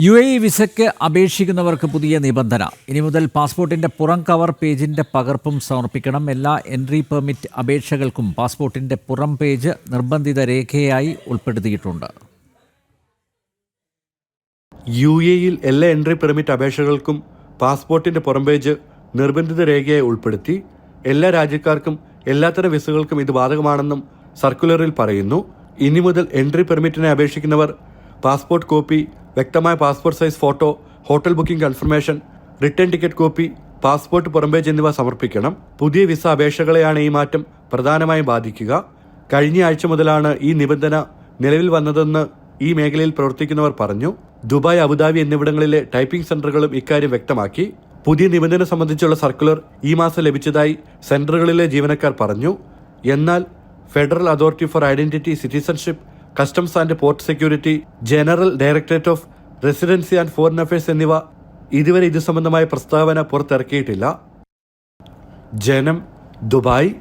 UAE വിസയ്ക്ക് അപേക്ഷിക്കുന്നവർക്ക് പുതിയ നിബന്ധന. ഇനി മുതൽ പാസ്പോർട്ടിന്റെ പുറം കവർ പേജിന്റെ പകർപ്പും സമർപ്പിക്കണം. എല്ലാ എൻട്രി പെർമിറ്റ് അപേക്ഷകൾക്കും പാസ്പോർട്ടിന്റെ പുറം പേജ് നിർബന്ധിത രേഖയായി ഉൾപ്പെടുത്തിയിട്ടുണ്ട്. UAEയിൽ എല്ലാ എൻട്രി പെർമിറ്റ് അപേക്ഷകൾക്കും പാസ്പോർട്ടിന്റെ പുറം പേജ് നിർബന്ധിത രേഖയായി ഉൾപ്പെടുത്തി. എല്ലാ രാജ്യക്കാർക്കും എല്ലാത്തരം വിസകൾക്കും ഇത് ബാധകമാണെന്നും സർക്കുലറിൽ പറയുന്നു. ഇനി മുതൽ എൻട്രി പെർമിറ്റിനെ അപേക്ഷിക്കുന്നവർ പാസ്പോർട്ട് കോപ്പി, വ്യക്തമായ passport size photo, hotel booking confirmation, return ticket copy, passport പുറംപേജ് എന്നിവ സമർപ്പിക്കണം. പുതിയ വിസ അപേക്ഷകളെയാണ് ഈ മാറ്റം പ്രധാനമായും ബാധിക്കുക. കഴിഞ്ഞ ആഴ്ച മുതലാണ് ഈ നിബന്ധന നിലവിൽ വന്നതെന്ന് ഈ മേഖലയിൽ പ്രവർത്തിക്കുന്നവർ പറഞ്ഞു. ദുബായ്, അബുദാബി എന്നിവിടങ്ങളിലെ ടൈപ്പിംഗ് സെന്ററുകളും ഇക്കാര്യം വ്യക്തമാക്കി. പുതിയ നിബന്ധന സംബന്ധിച്ചുള്ള സർക്കുലർ ഈ മാസം ലഭിച്ചതായി സെന്ററുകളിലെ ജീവനക്കാർ പറഞ്ഞു. എന്നാൽ federal authority four identity, citizenship, customs and port security, general directorate of residency and foreign affairs എന്നിവ ഇതുവരെ ഇത് സംബന്ധമായ പ്രസ്താവന പുറത്തിറക്കിയിട്ടില്ല. ജനം, ദുബായ്.